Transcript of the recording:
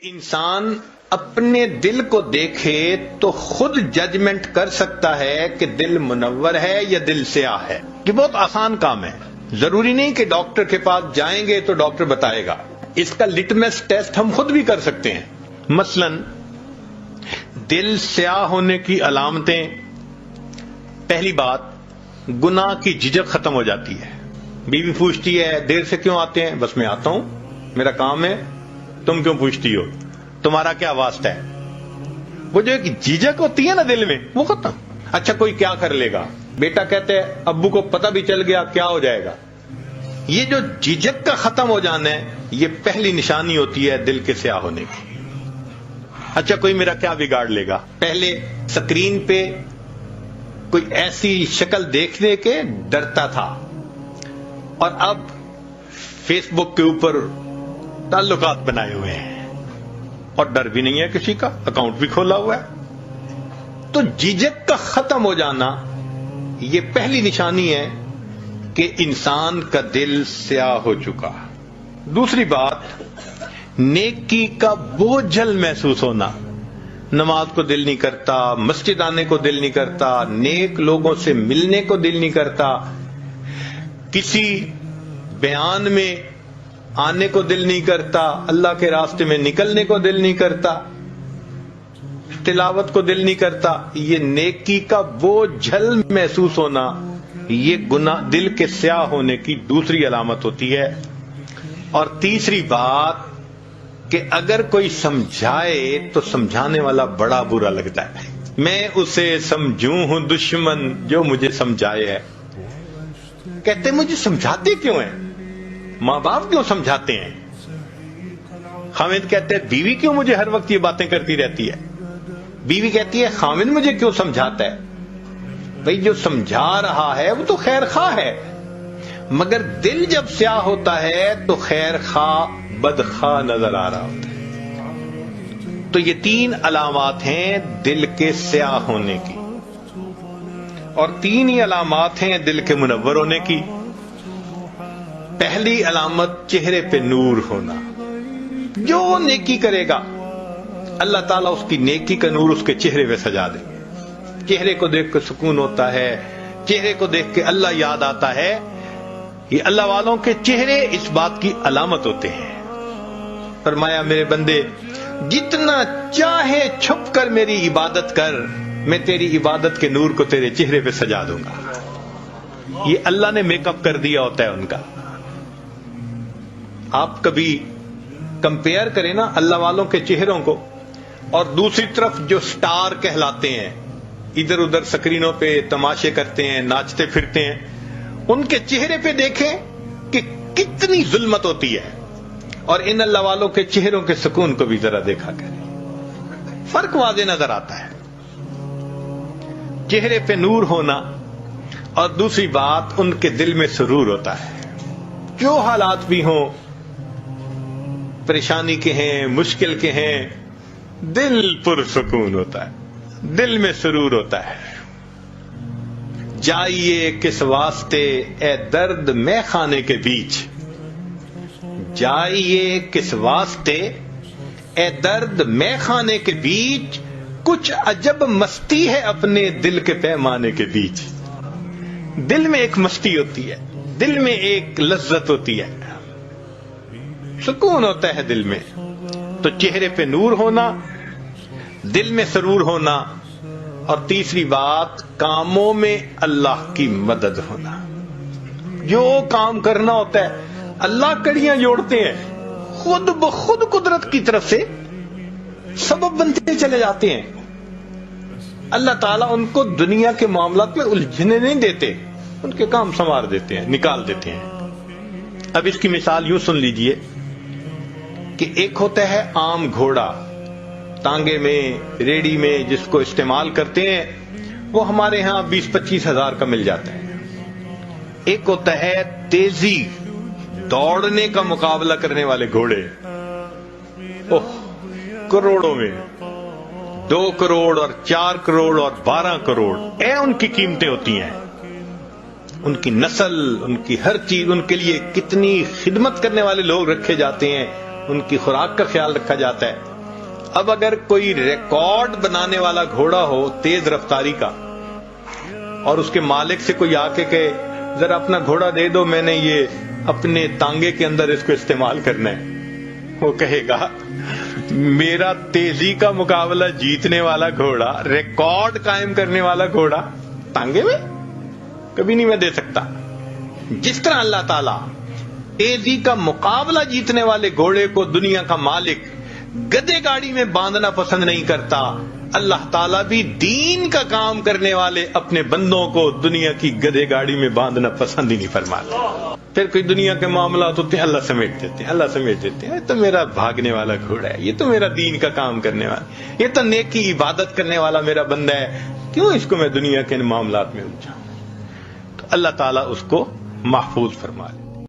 انسان اپنے دل کو دیکھے تو خود ججمنٹ کر سکتا ہے کہ دل منور ہے یا دل سیاہ ہے. یہ بہت آسان کام ہے. ضروری نہیں کہ ڈاکٹر کے پاس جائیں گے تو ڈاکٹر بتائے گا. اس کا لٹمس ٹیسٹ ہم خود بھی کر سکتے ہیں. مثلا دل سیاہ ہونے کی علامتیں: پہلی بات، گناہ کی جھجک ختم ہو جاتی ہے. بیوی پوچھتی ہے دیر سے کیوں آتے ہیں؟ بس میں آتا ہوں، میرا کام ہے. تم کیوں پوچھتی ہو؟ تمہارا کیا واسطہ ہے؟ وہ جو ایک جھجک ہوتی ہے نا دل میں، وہ ختم. اچھا کوئی کیا کر لے گا؟ بیٹا کہتے ہیں ابو کو پتہ بھی چل گیا کیا ہو جائے گا. یہ جو جھجک کا ختم ہو جانا ہے، یہ پہلی نشانی ہوتی ہے دل کے سیاہ ہونے کی. اچھا کوئی میرا کیا بگاڑ لے گا؟ پہلے سکرین پہ کوئی ایسی شکل دیکھنے کے ڈرتا تھا، اور اب فیس بک کے اوپر تعلقات بنائے ہوئے ہیں اور ڈر بھی نہیں ہے کسی کا، اکاؤنٹ بھی کھولا ہوا ہے. تو جھجک کا ختم ہو جانا یہ پہلی نشانی ہے کہ انسان کا دل سیاہ ہو چکا. دوسری بات، نیکی کا بوجھل محسوس ہونا. نماز کو دل نہیں کرتا، مسجد آنے کو دل نہیں کرتا، نیک لوگوں سے ملنے کو دل نہیں کرتا، کسی بیان میں آنے کو دل نہیں کرتا، اللہ کے راستے میں نکلنے کو دل نہیں کرتا، تلاوت کو دل نہیں کرتا. یہ نیکی کا بوجھل محسوس ہونا، یہ گناہ دل کے سیاہ ہونے کی دوسری علامت ہوتی ہے. اور تیسری بات کہ اگر کوئی سمجھائے تو سمجھانے والا بڑا برا لگتا ہے. میں اسے سمجھوں ہوں دشمن جو مجھے سمجھائے ہے. کہتے مجھے سمجھاتے کیوں ہیں؟ ماں باپ کیوں سمجھاتے ہیں؟ خامد کہتے ہیں بیوی کیوں مجھے ہر وقت یہ باتیں کرتی رہتی ہے؟ بیوی کہتی ہے خامد مجھے کیوں سمجھاتا ہے؟ بھئی جو سمجھا رہا ہے وہ تو خیر خواہ ہے، مگر دل جب سیاہ ہوتا ہے تو خیر خواہ بدخواہ نظر آ رہا ہوتا ہے. تو یہ تین علامات ہیں دل کے سیاہ ہونے کی، اور تین ہی علامات ہیں دل کے منور ہونے کی. پہلی علامت چہرے پہ نور ہونا. جو نیکی کرے گا اللہ تعالیٰ اس کی نیکی کا نور اس کے چہرے پہ سجا دے گے. چہرے کو دیکھ کے سکون ہوتا ہے، چہرے کو دیکھ کے اللہ یاد آتا ہے. یہ اللہ والوں کے چہرے اس بات کی علامت ہوتے ہیں. فرمایا میرے بندے جتنا چاہے چھپ کر میری عبادت کر، میں تیری عبادت کے نور کو تیرے چہرے پہ سجا دوں گا. یہ اللہ نے میک اپ کر دیا ہوتا ہے ان کا. آپ کبھی کمپیئر کریں نا اللہ والوں کے چہروں کو اور دوسری طرف جو سٹار کہلاتے ہیں، ادھر ادھر سکرینوں پہ تماشے کرتے ہیں، ناچتے پھرتے ہیں، ان کے چہرے پہ دیکھیں کہ کتنی ظلمت ہوتی ہے، اور ان اللہ والوں کے چہروں کے سکون کو بھی ذرا دیکھا کریں. فرق واضح نظر آتا ہے. چہرے پہ نور ہونا، اور دوسری بات ان کے دل میں سرور ہوتا ہے. جو حالات بھی ہوں، پریشانی کے ہیں، مشکل کے ہیں، دل پرسکون ہوتا ہے، دل میں سرور ہوتا ہے. جائیے کس واسطے اے درد میں خانے کے بیچ، جائیے کس واسطے اے درد میں خانے کے بیچ، کچھ عجب مستی ہے اپنے دل کے پیمانے کے بیچ. دل میں ایک مستی ہوتی ہے، دل میں ایک لذت ہوتی ہے، سکون ہوتا ہے دل میں. تو چہرے پہ نور ہونا، دل میں سرور ہونا، اور تیسری بات کاموں میں اللہ کی مدد ہونا. جو کام کرنا ہوتا ہے اللہ کڑیاں جوڑتے ہیں، خود بخود قدرت کی طرف سے سبب بنتے چلے جاتے ہیں. اللہ تعالیٰ ان کو دنیا کے معاملات میں الجھنے نہیں دیتے، ان کے کام سنوار دیتے ہیں، نکال دیتے ہیں. اب اس کی مثال یوں سن لیجئے کہ ایک ہوتا ہے عام گھوڑا، تانگے میں، ریڑی میں جس کو استعمال کرتے ہیں، وہ ہمارے ہاں 20-25 ہزار کا مل جاتا ہے. ایک ہوتا ہے تیزی دوڑنے کا مقابلہ کرنے والے گھوڑے، کروڑوں میں، 2 کروڑ اور 4 کروڑ اور 12 کروڑ ان کی قیمتیں ہوتی ہیں. ان کی نسل، ان کی ہر چیز، ان کے لیے کتنی خدمت کرنے والے لوگ رکھے جاتے ہیں، ان کی خوراک کا خیال رکھا جاتا ہے. اب اگر کوئی ریکارڈ بنانے والا گھوڑا ہو تیز رفتاری کا اور اس کے مالک سے کوئی آ کے کہے ذرا اپنا گھوڑا دے دو، میں نے یہ اپنے تانگے کے اندر اس کو استعمال کرنا ہے، وہ کہے گا میرا تیزی کا مقابلہ جیتنے والا گھوڑا، ریکارڈ قائم کرنے والا گھوڑا تانگے میں کبھی نہیں میں دے سکتا۔ جس طرح اللہ تعالیٰ تیزی کا مقابلہ جیتنے والے گھوڑے کو دنیا کا مالک گدے گاڑی میں باندھنا پسند نہیں کرتا، اللہ تعالیٰ بھی دین کا کام کرنے والے اپنے بندوں کو دنیا کی گدے گاڑی میں باندھنا پسند ہی نہیں فرماتا۔ پھر کوئی دنیا کے معاملات ہوتے ہیں، اللہ سمیٹ دیتے ہیں، اللہ سمیٹ دیتے ہیں، یہ تو میرا بھاگنے والا گھوڑا ہے، یہ تو میرا دین کا کام کرنے والا، یہ تو نیکی عبادت کرنے والا میرا بندہ ہے، کیوں اس کو میں دنیا کے معاملات میں الجھاؤں؟ تو اللہ تعالیٰ اس کو محفوظ فرما لے۔